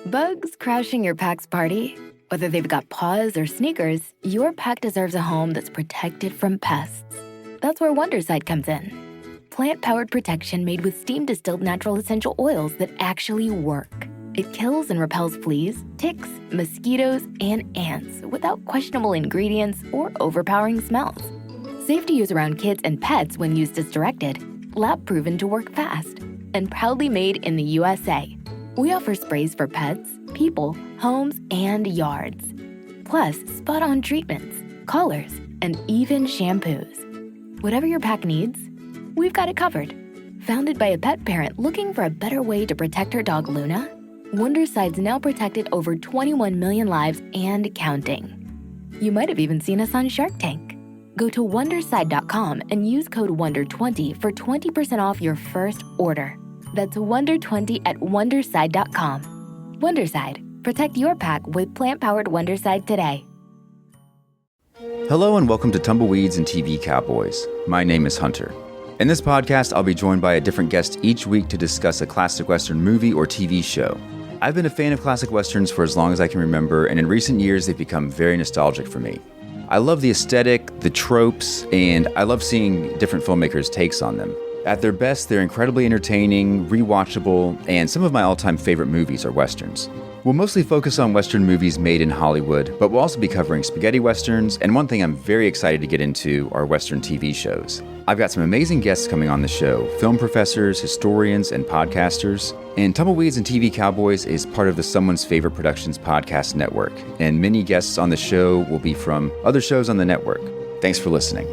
Bugs crashing your pack's party? Whether they've got paws or sneakers, your pack deserves a home that's protected from pests. That's where Wondercide comes in. Plant-powered protection made with steam-distilled natural essential oils that actually work. It kills and repels fleas, ticks, mosquitoes, and ants without questionable ingredients or overpowering smells. Safe to use around kids and pets when used as directed, lab-proven to work fast, and proudly made in the USA. We offer sprays for pets, people, homes, and yards. Plus, spot-on treatments, collars, and even shampoos. Whatever your pack needs, we've got it covered. Founded by a pet parent looking for a better way to protect her dog Luna, Wondercide's now protected over 21 million lives and counting. You might have even seen us on Shark Tank. Go to Wondercide.com and use code WONDER20 for 20% off your first order. That's WONDER20 at Wondercide.com. Wondercide. Protect your pack with plant-powered Wondercide today. Hello and welcome to Tumbleweeds and TV Cowboys. My name is Hunter. In this podcast, I'll be joined by a different guest each week to discuss a classic Western movie or TV show. I've been a fan of classic Westerns for as long as I can remember, and in recent years, they've become very nostalgic for me. I love the aesthetic, the tropes, and I love seeing different filmmakers' takes on them. At their best, they're incredibly entertaining, rewatchable, and some of my all-time favorite movies are Westerns. We'll mostly focus on Western movies made in Hollywood, but we'll also be covering spaghetti Westerns, and one thing I'm very excited to get into are Western TV shows. I've got some amazing guests coming on the show, film professors, historians, and podcasters. And Tumbleweeds and TV Cowboys is part of the Someone's Favorite Productions podcast network, and many guests on the show will be from other shows on the network. Thanks for listening.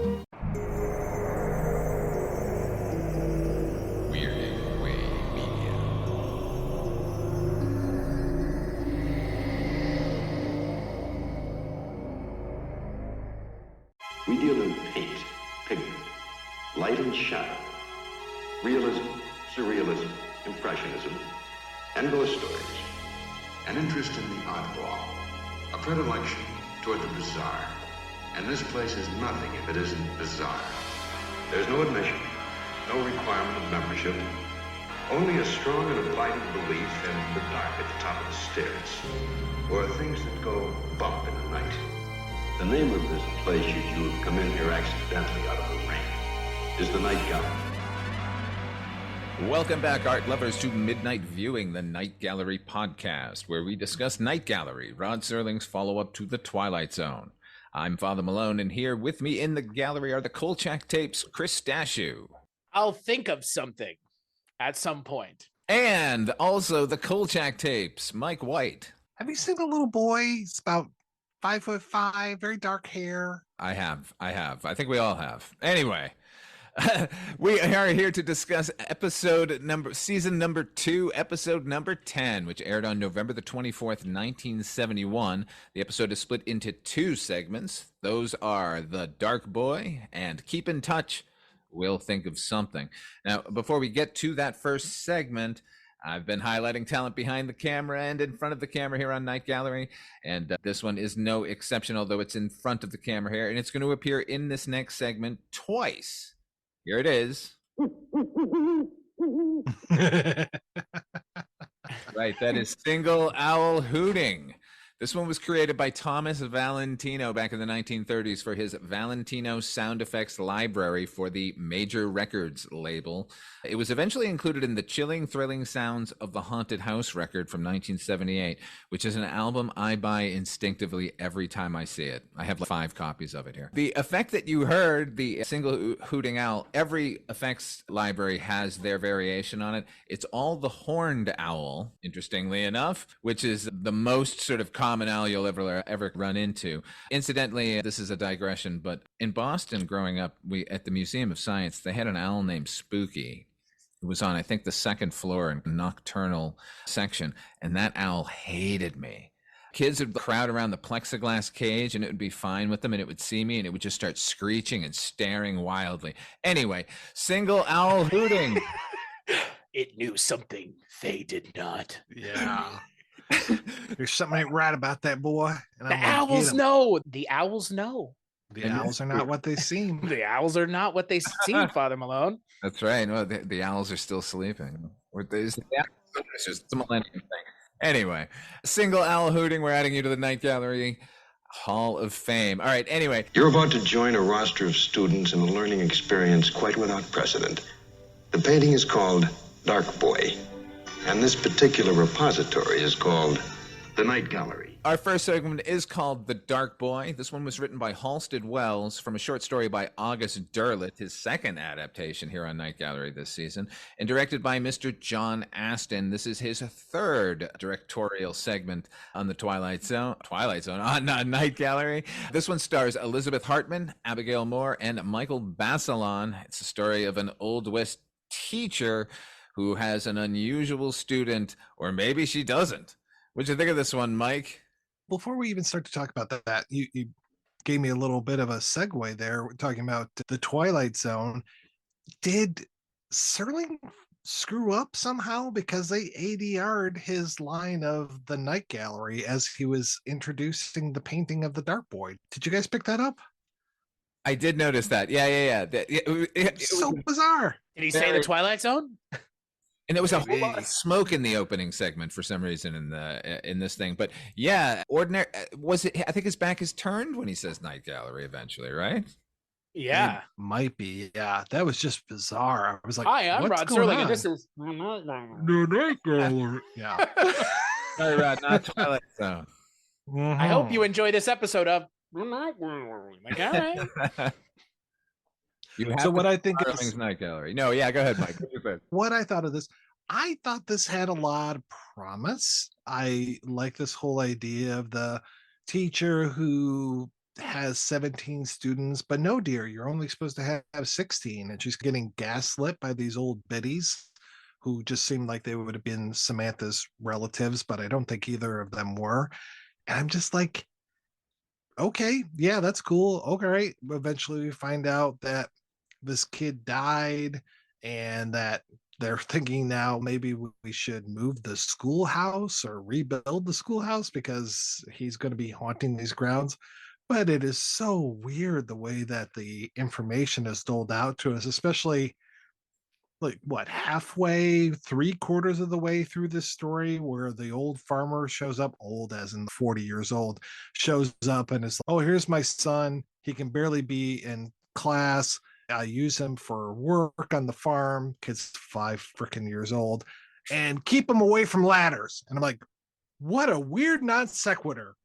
We deal in paint, pigment, light and shadow, realism, surrealism, impressionism, and ghost stories. An interest in the oddball, a predilection toward the bizarre. And this place is nothing if it isn't bizarre. There's no admission, no requirement of membership, only a strong and abiding belief in the dark at the top of the stairs, or things that go bump in the night. The name of this place, should you have come in here accidentally out of the rain, is the Night Gallery. Welcome back, art lovers, to Midnight Viewing, the Night Gallery podcast, where we discuss Night Gallery, Rod Serling's follow-up to The Twilight Zone. I'm Father Malone, and here with me in the gallery are the Kolchak tapes, Chris Dashew. I'll think of something at some point. And also the Kolchak tapes, Mike White. Have you seen the little boy? He's about 5'5", very dark hair. I have. I think we all have. Anyway, we are here to discuss season number 2, episode number 10, which aired on November the 24th, 1971. The episode is split into 2 segments. Those are The Dark Boy and Keep in Touch, We'll Think of Something. Now, before we get to that first segment, I've been highlighting talent behind the camera and in front of the camera here on Night Gallery, and this one is no exception, although it's in front of the camera here, and it's going to appear in this next segment twice. Here it is. Right, that is Single Owl Hooting. This one was created by Thomas Valentino back in the 1930s for his Valentino sound effects library for the Major Records label. It was eventually included in the Chilling, Thrilling Sounds of the Haunted House record from 1978, which is an album I buy instinctively every time I see it. I have 5 copies of it here. The effect that you heard, the Single Hooting Owl, every effects library has their variation on it. It's all the horned owl, interestingly enough, which is the most sort of common owl you'll ever run into. Incidentally, this is a digression, but in Boston growing up, at the Museum of Science, they had an owl named Spooky. It was on, I think, the 2nd floor in nocturnal section, and that owl hated me. Kids would crowd around the plexiglass cage, and it would be fine with them, and it would see me, and it would just start screeching and staring wildly. Anyway, Single Owl Hooting. It knew something they did not. Yeah. There's something ain't right about that boy. And The owls know. The owls know. The owls are not what they seem. The owls are not what they seem, Father Malone. That's right. Well, the owls are still sleeping. It's just a millennium thing. Anyway, single owl hooting. We're adding you to the Night Gallery Hall of Fame. All right. Anyway, You're about to join a roster of students in a learning experience quite without precedent. The painting is called Dark Boy, and this particular repository is called the Night Gallery. our first segment is called The Dark Boy. This one was written by Halstead Wells from a short story by August Derleth, his second adaptation here on Night Gallery this season, and directed by Mr. John Astin. This is his third directorial segment on the Twilight Zone on Night Gallery. This one stars Elizabeth Hartman, Abigail Moore, and Michael Basilon. It's a story of an Old West teacher who has an unusual student, or maybe she doesn't. What'd you think of this one, Mike? Before we even start to talk about that, you gave me a little bit of a segue there. We're talking about the Twilight Zone. Did Serling screw up somehow? Because they ADR'd his line of the Night Gallery as he was introducing the painting of the Dark Boy. Did you guys pick that up? I did notice that. Yeah. It So was bizarre. Did he say the Twilight Zone? And there was a whole lot of smoke in the opening segment for some reason in this thing. But yeah, ordinary was it? I think his back is turned when he says Night Gallery eventually, right? Yeah. It might be. Yeah, that was just bizarre. I was like, Hi, I'm what's Rod going Serling, on? and this is The Night Gallery. Yeah. Sorry, Rod, not Twilight Zone. I hope you enjoy this episode of Night Gallery. Like, all right. You have So what I think Serling's is Night Gallery. No, yeah, go ahead, Mike. what I thought of this. I thought this had a lot of promise. I like this whole idea of the teacher who has 17 students, but no, dear, you're only supposed to have 16. And she's getting gaslit by these old biddies who just seemed like they would have been Samantha's relatives, but I don't think either of them were. And I'm just like, okay, yeah, that's cool. Okay. Eventually we find out that this kid died and that they're thinking now maybe we should move the schoolhouse or rebuild the schoolhouse because he's going to be haunting these grounds. But it is so weird the way that the information is doled out to us, especially like what, halfway, 3/4 of the way through this story, where the old farmer shows up, old as in 40 years old, shows up and is like, oh, here's my son. He can barely be in class. I use him for work on the farm. Kid's 5 freaking years old, and keep him away from ladders. And I'm like, what a weird non sequitur.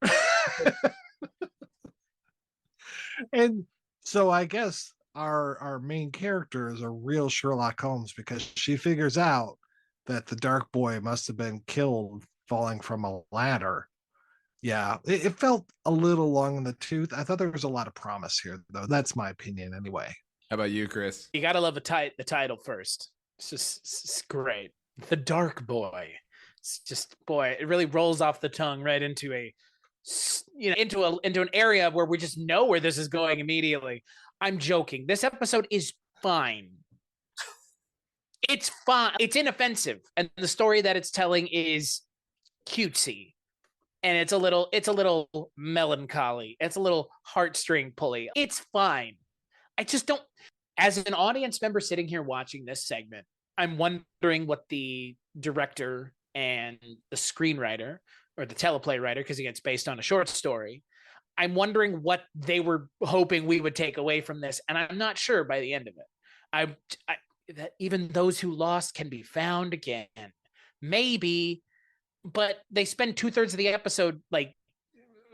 And so I guess our main character is a real Sherlock Holmes because she figures out that the Dark Boy must have been killed falling from a ladder. Yeah, it felt a little long in the tooth. I thought there was a lot of promise here, though. That's my opinion anyway. How about you, Chris? You gotta love the title first. It's great. The Dark Boy. It's just, boy, it really rolls off the tongue right into into an area where we just know where this is going immediately. I'm joking. This episode is fine. It's fine. It's inoffensive, and the story that it's telling is cutesy, and it's a little melancholy. It's a little heartstring pulley. It's fine. I just don't, as an audience member sitting here watching this segment, I'm wondering what the director and the screenwriter or the teleplay writer, because again, it's based on a short story. I'm wondering what they were hoping we would take away from this. And I'm not sure by the end of it. That even those who lost can be found again. Maybe, but they spend 2/3 of the episode, like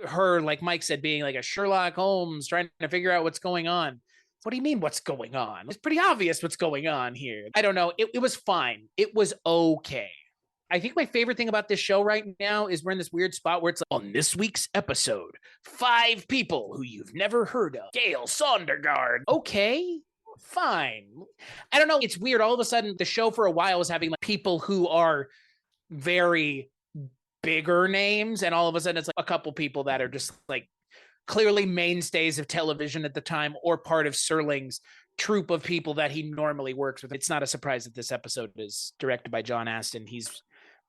her, like Mike said, being like a Sherlock Holmes, trying to figure out what's going on. What do you mean what's going on? It's pretty obvious what's going on here. I don't know. It was fine. It was okay. I think my favorite thing about this show right now is we're in this weird spot where it's like, on this week's episode, 5 people who you've never heard of. Gail Sondergaard. Okay, fine. I don't know. It's weird. All of a sudden, the show for a while was having like people who are very bigger names. And all of a sudden, it's like a couple people that are just like clearly mainstays of television at the time or part of Serling's troupe of people that he normally works with. It's not a surprise that this episode is directed by John Astin. He's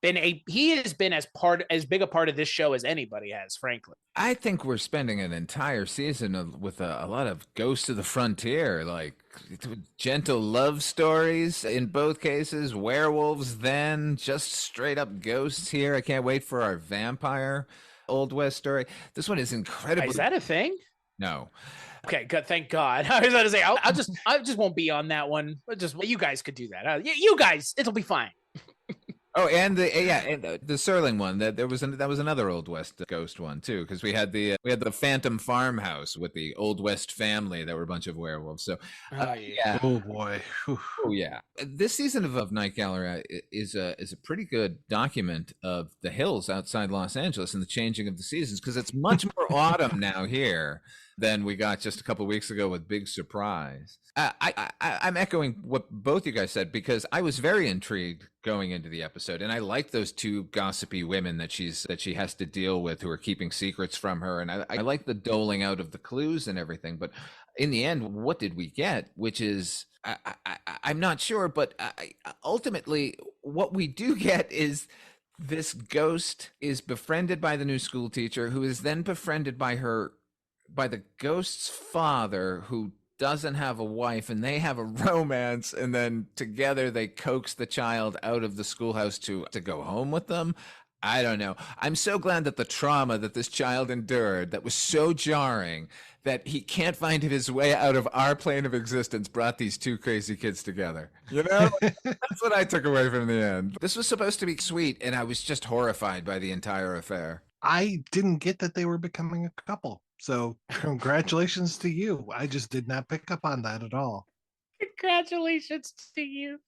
has been as big a part of this show as anybody has, frankly. I think we're spending an entire season with a lot of Ghosts of the Frontier, like gentle love stories in both cases, werewolves, then just straight up ghosts here. I can't wait for our vampire Old West story. This one is incredible. Is that a thing? No. Okay, good. Thank God. I was about to say, I just won't be on that one. You guys could do that. You guys, it'll be fine. Oh, and the Serling one. That was another Old West ghost one too, because we had the Phantom Farmhouse with the Old West family that were a bunch of werewolves. So, yeah. Oh boy. Whew. Oh yeah. This season of Night Gallery is a pretty good document of the hills outside Los Angeles and the changing of the seasons, because it's much more autumn now here than we got just a couple of weeks ago with Big Surprise. I'm echoing what both you guys said, because I was very intrigued going into the episode, and I like those two gossipy women that she has to deal with, who are keeping secrets from her, and I like the doling out of the clues and everything. But in the end, what did we get? Which is I'm not sure, but ultimately what we do get is this ghost is befriended by the new school teacher, who is then befriended by the ghost's father, who doesn't have a wife, and they have a romance, and then together they coax the child out of the schoolhouse to go home with them. I don't know. I'm so glad that the trauma that this child endured, that was so jarring, that he can't find his way out of our plane of existence, brought these two crazy kids together. You know? That's what I took away from the end. This was supposed to be sweet, and I was just horrified by the entire affair. I didn't get that they were becoming a couple. So congratulations to you. I just did not pick up on that at all. Congratulations to you.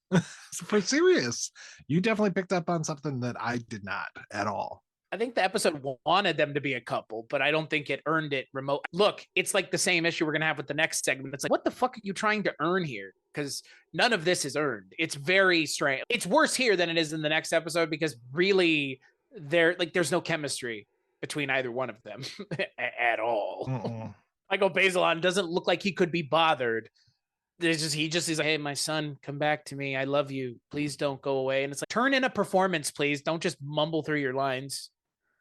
For serious. You definitely picked up on something that I did not at all. I think the episode wanted them to be a couple, but I don't think it earned it remote. Look, it's like the same issue we're going to have with the next segment. It's like, what the fuck are you trying to earn here? Because none of this is earned. It's very strange. It's worse here than it is in the next episode, because really there's no chemistry between either one of them at all. Michael Bazelon doesn't look like he could be bothered. He's like, hey, my son, come back to me. I love you. Please don't go away. And it's like, turn in a performance, please. Don't just mumble through your lines.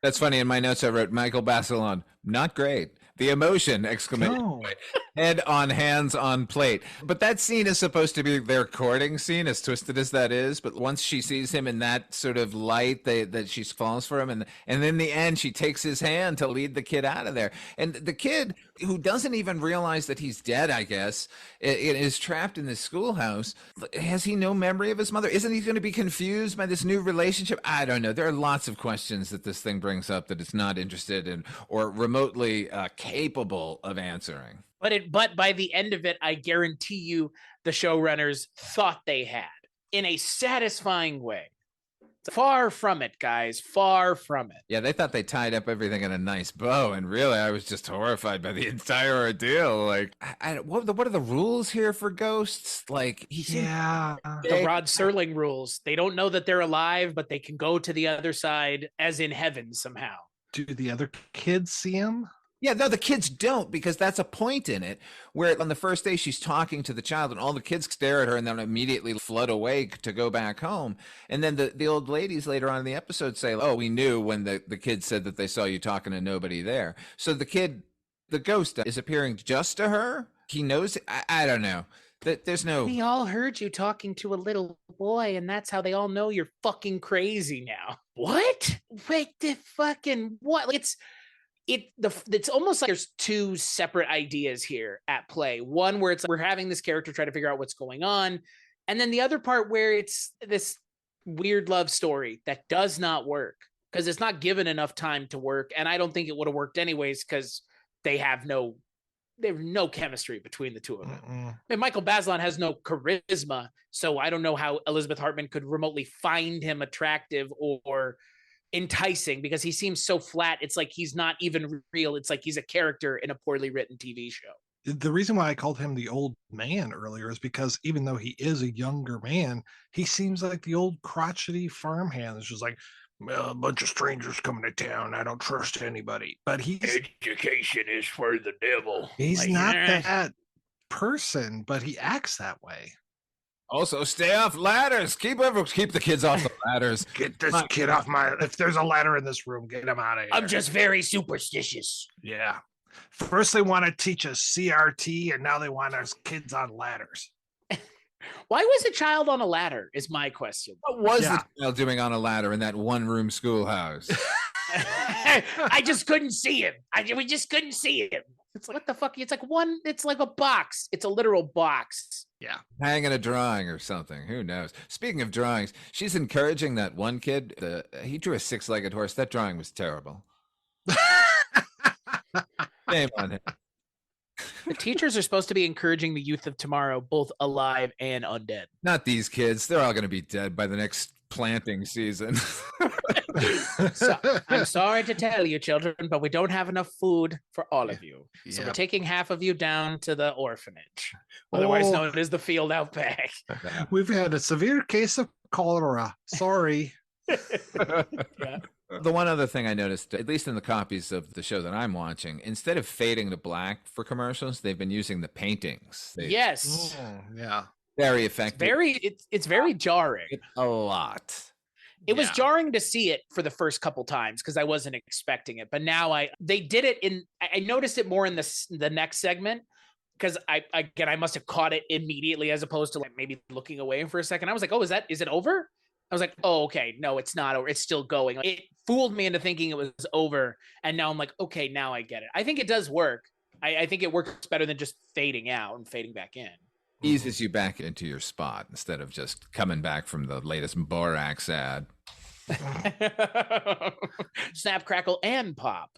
That's funny. In my notes, I wrote Michael Bazelon, not great. The emotion, exclamation point. Head on hands on plate. But that scene is supposed to be their courting scene, as twisted as that is. But once she sees him in that sort of light, that she falls for him. And in the end, she takes his hand to lead the kid out of there. And the kid, who doesn't even realize that he's dead, I guess, is trapped in this schoolhouse. Has he no memory of his mother? Isn't he going to be confused by this new relationship? I don't know. There are lots of questions that this thing brings up that it's not interested in or remotely capable of answering. But by the end of it, I guarantee you the showrunners thought they had, in a satisfying way. Far from it, guys. Far from it. Yeah, they thought they tied up everything in a nice bow, and really, I was just horrified by the entire ordeal. Like, what are the rules here for ghosts? Like, the Rod Serling rules. They don't know that they're alive, but they can go to the other side, as in heaven somehow. Do the other kids see him? Yeah, no, the kids don't, because that's a point in it where on the first day she's talking to the child and all the kids stare at her and then immediately flood away to go back home. And then the old ladies later on in the episode say, oh, we knew when the kids said that they saw you talking to nobody there. So the ghost is appearing just to her. He knows. I don't know. There's no. We all heard you talking to a little boy, and that's how they all know you're fucking crazy now. What? Wait, the fucking what? It's almost like there's two separate ideas here at play. One where it's like we're having this character try to figure out what's going on, and then the other part where it's this weird love story that does not work because it's not given enough time to work, and I don't think it would have worked anyways because they have no chemistry between the two of them. And Michael Bazelon has no charisma, so I don't know how Elizabeth Hartman could remotely find him attractive or enticing, because he seems so flat. It's like he's not even real. It's like he's a character in a poorly written TV show. The reason why I called him the old man earlier is because even though he is a younger man, he seems like the old crotchety farmhand. It's just like, well, a bunch of strangers coming to town. I don't trust anybody. But education is for the devil. He's like, not that person, but he acts that way. Also, stay off ladders. Keep the kids off the ladders. Get this kid off my... If there's a ladder in this room, get him out of here. I'm just very superstitious. Yeah. First they want to teach us CRT, and now they want us kids on ladders. Why was a child on a ladder is my question. What was the child doing on a ladder in that one-room schoolhouse? I just couldn't see him. We just couldn't see him. It's like, what the fuck? It's like a box. It's a literal box. Yeah. Hanging a drawing or something. Who knows? Speaking of drawings, she's encouraging that one kid. He drew a 6-legged horse. That drawing was terrible. Shame on him. The teachers are supposed to be encouraging the youth of tomorrow, both alive and undead. Not these kids. They're all going to be dead by the next planting season. So, I'm sorry to tell you, children, but we don't have enough food for all of you. So we're taking half of you down to the orphanage, otherwise known as the field out back. We've had a severe case of cholera. Sorry. Yeah. The one other thing I noticed, at least in the copies of the show that I'm watching, instead of fading to black for commercials, they've been using the paintings. Yes. Yeah. Very effective. It's very jarring. A lot. It was jarring to see it for the first couple times because I wasn't expecting it. But now they did it I noticed it more in the next segment because I must have caught it immediately as opposed to like maybe looking away for a second. I was like, oh, is it over? I was like, oh, okay. No, it's not over. It's still going. It fooled me into thinking it was over. And now I'm like, okay, now I get it. I think it does work. I think it works better than just fading out and fading back in. Eases you back into your spot instead of just coming back from the latest Borax ad. Snap, crackle, and pop.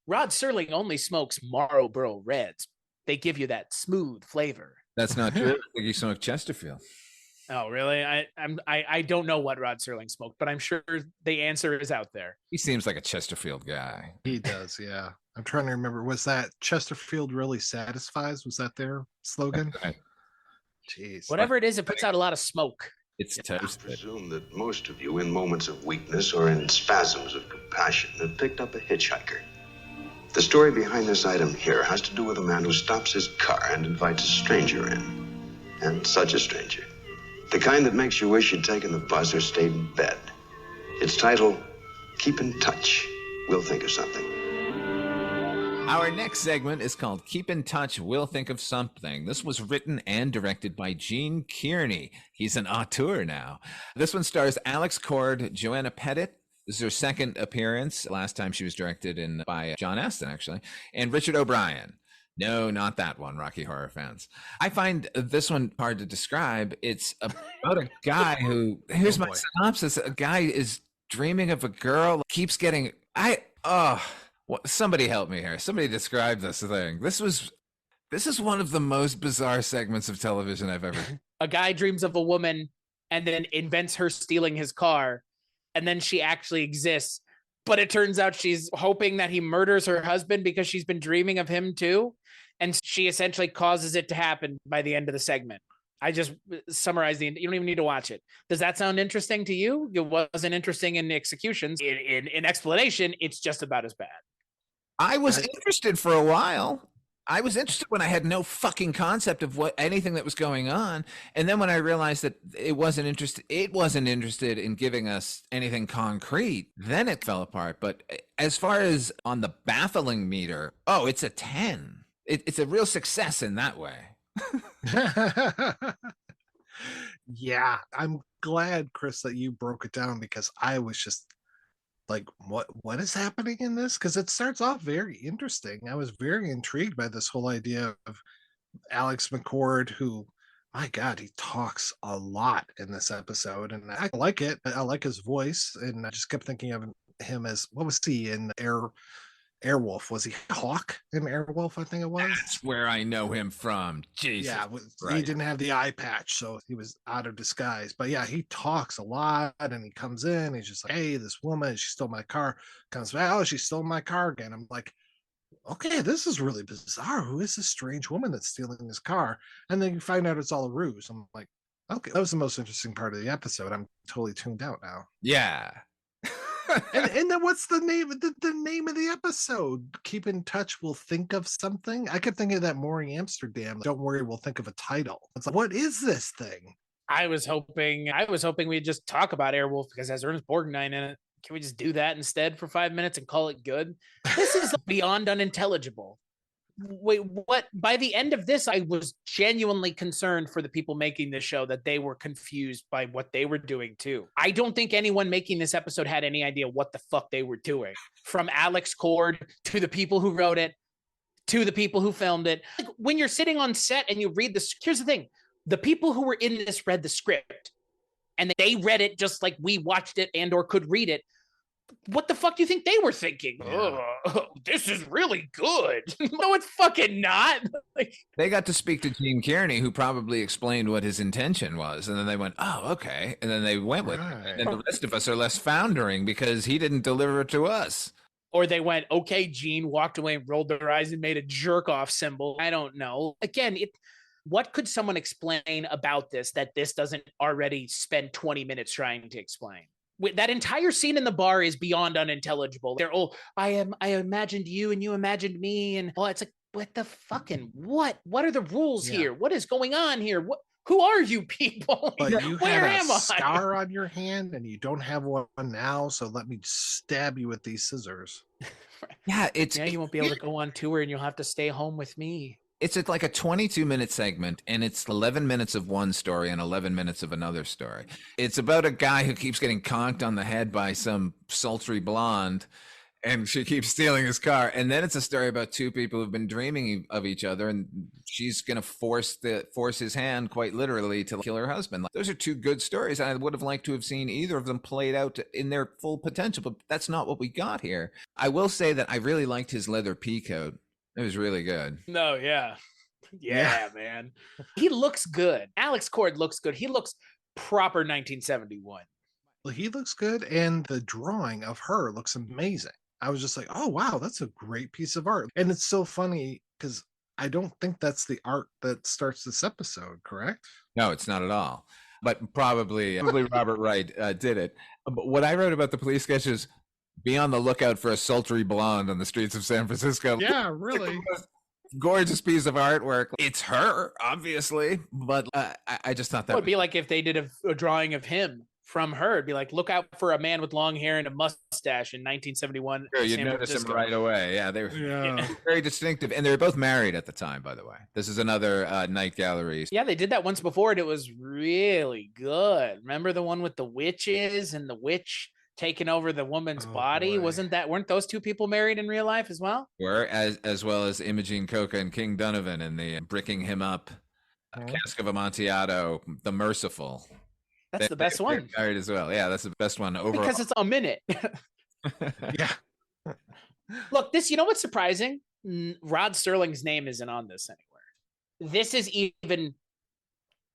Rod Serling only smokes Marlboro Reds. They give you that smooth flavor. That's not true. I think you smoked Chesterfield. Oh, really? I don't know what Rod Serling smoked, but I'm sure the answer is out there. He seems like a Chesterfield guy. He does, yeah. I'm trying to remember. Was that Chesterfield really satisfies? Was that their slogan? Jeez. Whatever it is, it puts out a lot of smoke. It's toasted. I presume that most of you, in moments of weakness or in spasms of compassion, have picked up a hitchhiker. The story behind this item here has to do with a man who stops his car and invites a stranger in. And such a stranger. The kind that makes you wish you'd taken the bus or stayed in bed. Its title, Keep in Touch. We'll think of something. Our next segment is called Keep in Touch, We'll Think of Something. This was written and directed by Gene Kearney. He's an auteur now. This one stars Alex Cord, Joanna Pettet. This is her second appearance. Last time she was directed by John Astin, actually, and Richard O'Brien. No, not that one, Rocky Horror fans. I find this one hard to describe. It's about a guy who, here's my synopsis. A guy is dreaming of a girl, keeps getting, somebody help me here. Somebody describe this thing. This is one of the most bizarre segments of television I've ever. A guy dreams of a woman and then invents her stealing his car, and then she actually exists. But it turns out she's hoping that he murders her husband because she's been dreaming of him too. And she essentially causes it to happen by the end of the segment. I just summarized you don't even need to watch it. Does that sound interesting to you? It wasn't interesting in executions. In explanation, it's just about as bad. I was interested for a while. I was interested when I had no fucking concept of anything that was going on. And then when I realized that it wasn't interested in giving us anything concrete, then it fell apart. But as far as on the baffling meter, it's a 10. It's a real success in that way. Yeah, I'm glad, Chris, that you broke it down because I was just like, what is happening in this? Because it starts off very interesting. I was very intrigued by this whole idea of Alex Cord, who, my God, he talks a lot in this episode, and I like it. I like his voice, and I just kept thinking of him as, what was he in Airwolf? Was he Hawk in Airwolf? I think it was. That's where I know him from. Jesus. Yeah, he didn't have the eye patch, so he was out of disguise. But yeah, he talks a lot, and he comes in. He's just like, "Hey, this woman, she stole my car." Comes back, "Oh, she stole my car again." I'm like, "Okay, this is really bizarre. Who is this strange woman that's stealing his car?" And then you find out it's all a ruse. I'm like, "Okay, that was the most interesting part of the episode." I'm totally tuned out now. Yeah. And then what's the name of the name of the episode? Keep in touch, we'll think of something. I kept thinking of that Maury Amsterdam. Don't worry, we'll think of a title. It's like, what is this thing? I was hoping we'd just talk about Airwolf because it has Ernest Borgnine in it. Can we just do that instead for 5 minutes and call it good? This is beyond unintelligible. Wait, what? By the end of this, I was genuinely concerned for the people making this show that they were confused by what they were doing too. I don't think anyone making this episode had any idea what the fuck they were doing. From Alex Cord to the people who wrote it, to the people who filmed it. Like, when you're sitting on set and you read this, here's the thing. The people who were in this read the script and they read it just like we watched it and or could read it. What the fuck do you think they were thinking? Yeah. Oh, this is really good. No, it's fucking not. Like, they got to speak to Gene Kearney, who probably explained what his intention was. And then they went, oh, okay. And then they went with it. And the rest of us are less foundering because he didn't deliver it to us. Or they went, okay, Gene, walked away and rolled their eyes and made a jerk off symbol. I don't know. Again, what could someone explain about this that this doesn't already spend 20 minutes trying to explain? That entire scene in the bar is beyond unintelligible. They're, I imagined you and you imagined me. And it's like, what the fucking, what are the rules here? What is going on here? Who are you people? But you had a scar on your hand and you don't have one now. So let me stab you with these scissors. Yeah. You won't be able to go on tour and you'll have to stay home with me. It's like a 22-minute segment, and it's 11 minutes of one story and 11 minutes of another story. It's about a guy who keeps getting conked on the head by some sultry blonde, and she keeps stealing his car. And then it's a story about two people who've been dreaming of each other, and she's going to force his hand, quite literally, to kill her husband. Those are two good stories, and I would have liked to have seen either of them played out in their full potential, but that's not what we got here. I will say that I really liked his leather pea coat. It was really good. No, yeah, man. He looks good. Alex Cord looks good. He looks proper 1971. Well, he looks good, and the drawing of her looks amazing. I was just like, oh, wow, that's a great piece of art. And it's so funny because I don't think that's the art that starts this episode, correct? No, it's not at all. But probably Robert Wright did it. But what I wrote about the police sketch is, be on the lookout for a sultry blonde on the streets of San Francisco. Yeah, really. Gorgeous piece of artwork. It's her, obviously, but I just thought that would be like if they did a drawing of him from her. It'd be like, look out for a man with long hair and a mustache in 1971. Sure, you'd notice him right away. Yeah, they were very distinctive, and they were both married at the time. By the way, this is another night gallery. Yeah, they did that once before, and it was really good. Remember the one with the witches and the witch taking over the woman's body? Boy. Weren't those two people married in real life as well? Were, as well as Imogene Coca and King Donovan and the bricking him up, Cask of Amontillado, the Merciful. That's the best one. Married as well. Yeah, that's the best one overall. Because it's a minute. Yeah. Look, this, you know what's surprising? Rod Serling's name isn't on this anywhere. This is even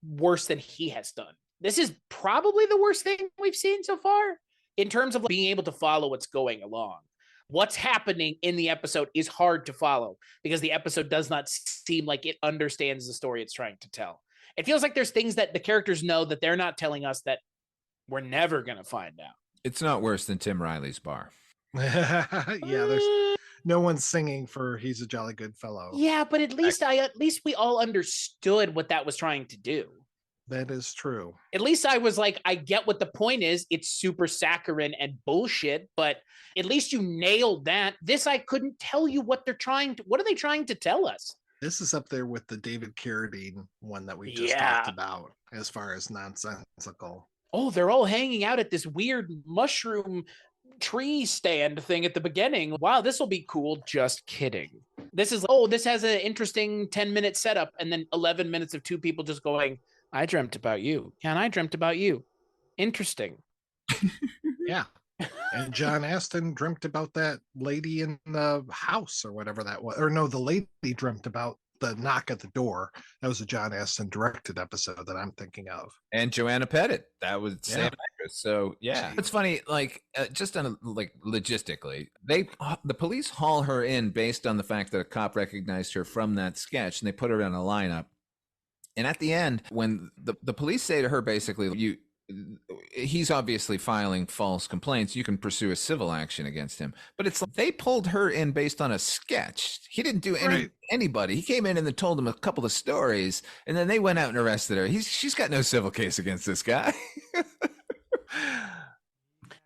worse than he has done. This is probably the worst thing we've seen so far. In terms of being able to follow what's going along. What's happening in the episode is hard to follow because the episode does not seem like it understands the story it's trying to tell. It feels like there's things that the characters know that they're not telling us that we're never going to find out. It's not worse than Tim Riley's bar. Yeah, there's no one singing for He's a Jolly Good Fellow. Yeah, but at least we all understood what that was trying to do. That is true. At least I was like, I get what the point is. It's super saccharine and bullshit, but at least you nailed that. This, I couldn't tell you what are they trying to tell us? This is up there with the David Carradine one that we just talked about as far as nonsensical. Oh, they're all hanging out at this weird mushroom tree stand thing at the beginning. Wow, this will be cool. Just kidding. This has an interesting 10-minute setup and then 11 minutes of two people just going, I dreamt about you. Yeah, and I dreamt about you. Interesting. Yeah. And John Astin dreamt about that lady in the house or whatever that was. Or no, the lady dreamt about the knock at the door. That was a John Astin directed episode that I'm thinking of. And Joanna Pettet. That was the same actress. So, yeah. It's funny, just on logistically, the police haul her in based on the fact that a cop recognized her from that sketch, and they put her in a lineup. And at the end, when the police say to her, basically, he's obviously filing false complaints. You can pursue a civil action against him. But it's like they pulled her in based on a sketch. He didn't do anybody. He came in and then told them a couple of stories, and then they went out and arrested her. She's got no civil case against this guy.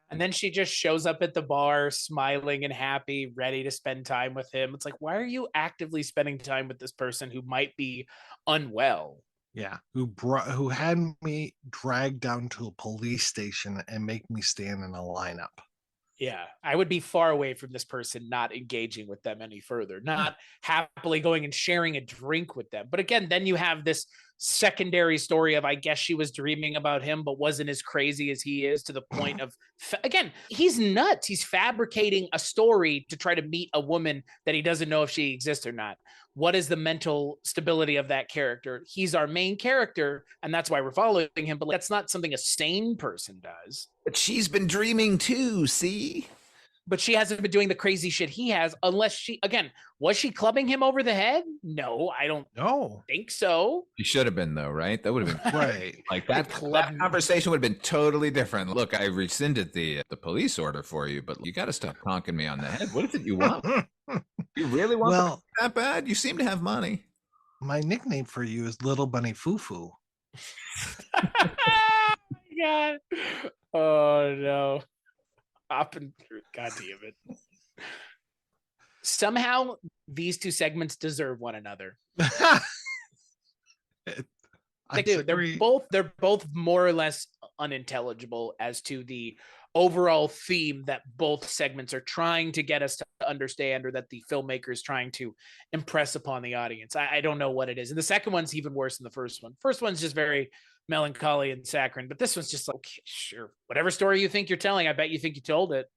And then she just shows up at the bar, smiling and happy, ready to spend time with him. It's like, why are you actively spending time with this person who might be unwell? Yeah, who had me dragged down to a police station and make me stand in a lineup. Yeah, I would be far away from this person, not engaging with them any further, not happily going and sharing a drink with them. But again, then you have this secondary story of, I guess she was dreaming about him, but wasn't as crazy as he is, to the point of, again, he's nuts. He's fabricating a story to try to meet a woman that he doesn't know if she exists or not. What is the mental stability of that character? He's our main character, and that's why we're following him. But that's not something a sane person does. But she's been dreaming too, see? But she hasn't been doing the crazy shit he has, unless she, again, was she clubbing him over the head? No, I don't think so. She should have been, though, right? That would have been right. Like that conversation would have been totally different. Look, I rescinded the police order for you, but you got to stop conking me on the head. What is it you want? You really want that bad? You seem to have money. My nickname for you is Little Bunny Foo-Foo. God. Oh, no. Hopping through. God damn it. Somehow these two segments deserve one another. They do. They're both more or less unintelligible as to the overall theme that both segments are trying to get us to understand, or that the filmmaker is trying to impress upon the audience. I don't know what it is. And the second one's even worse than the first one. First one's just very melancholy and saccharine, but this one's just like, okay, sure, whatever story you think you're telling, I bet you think you told it.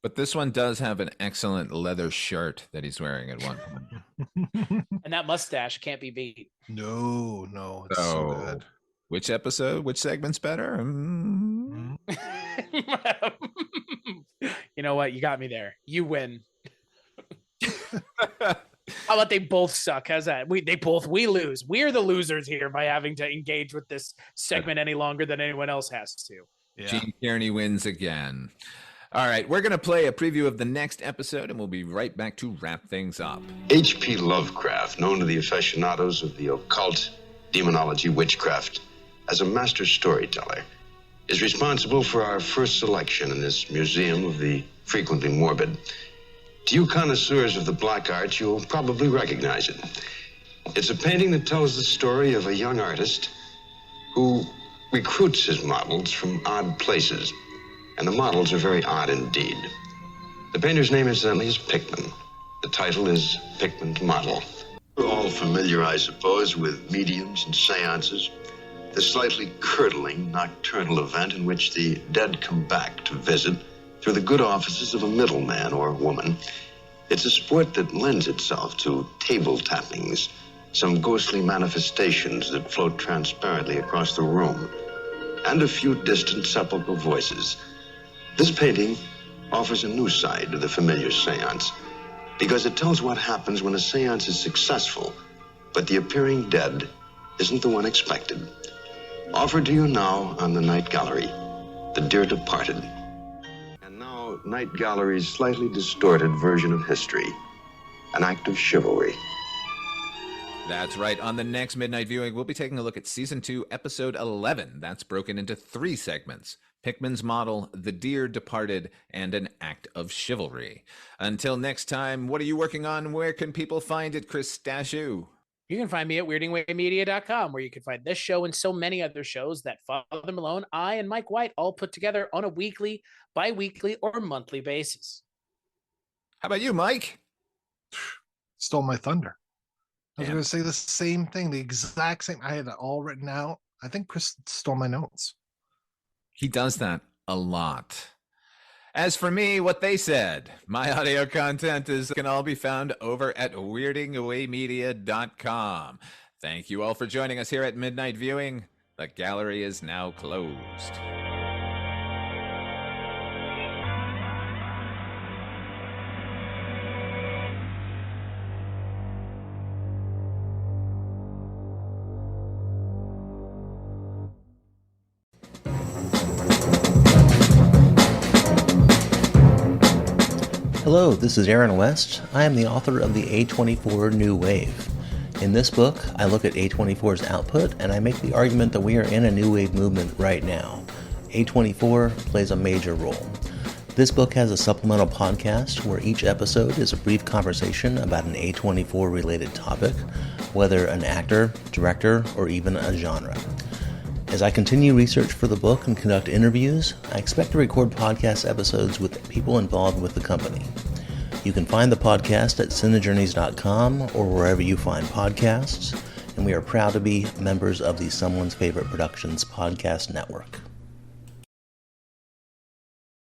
But this one does have an excellent leather shirt that he's wearing at one point. And that mustache can't be beat. No, it's so good. Which episode, which segment's better? You know what? You got me there. You win. How about they both suck? How's that? We lose. We're the losers here by having to engage with this segment any longer than anyone else has to. Yeah. Gene Kearney wins again. All right, we're going to play a preview of the next episode, and we'll be right back to wrap things up. H.P. Lovecraft, known to the aficionados of the occult, demonology, witchcraft, as a master storyteller, is responsible for our first selection in this museum of the frequently morbid. To you connoisseurs of the black arts, you'll probably recognize it. It's a painting that tells the story of a young artist who recruits his models from odd places. And the models are very odd indeed. The painter's name, incidentally, is Pickman. The title is Pickman's Model. We're all familiar, I suppose, with mediums and seances, the slightly curdling nocturnal event in which the dead come back to visit through the good offices of a middleman or woman. It's a sport that lends itself to table tappings, some ghostly manifestations that float transparently across the room, and a few distant sepulchral voices. This painting offers a new side to the familiar seance because it tells what happens when a seance is successful, but the appearing dead isn't the one expected. Offered to you now on the Night Gallery, The Dear Departed. And now, Night Gallery's slightly distorted version of history, an act of chivalry. That's right. On the next Midnight Viewing, we'll be taking a look at Season 2, Episode 11. That's broken into 3 segments. Pickman's Model, The Dear Departed, and An Act of Chivalry. Until next time, what are you working on? Where can people find it, Chris Stashu? You can find me at weirdingwaymedia.com, where you can find this show and so many other shows that Father Malone, I, and Mike White all put together on a weekly, bi-weekly, or monthly basis. How about you, Mike? Stole my thunder. I was going to say the same thing, the exact same. I had it all written out. I think Chris stole my notes. He does that a lot. As for me, what they said, my audio content can all be found over at weirdingawaymedia.com. Thank you all for joining us here at Midnight Viewing. The gallery is now closed. Hello, this is Aaron West. I am the author of the A24 New Wave. In this book, I look at A24's output and I make the argument that we are in a new wave movement right now. A24 plays a major role. This book has a supplemental podcast where each episode is a brief conversation about an A24 related topic, whether an actor, director, or even a genre. As I continue research for the book and conduct interviews, I expect to record podcast episodes with people involved with the company. You can find the podcast at cinejourneys.com or wherever you find podcasts, and we are proud to be members of the Someone's Favorite Productions podcast network.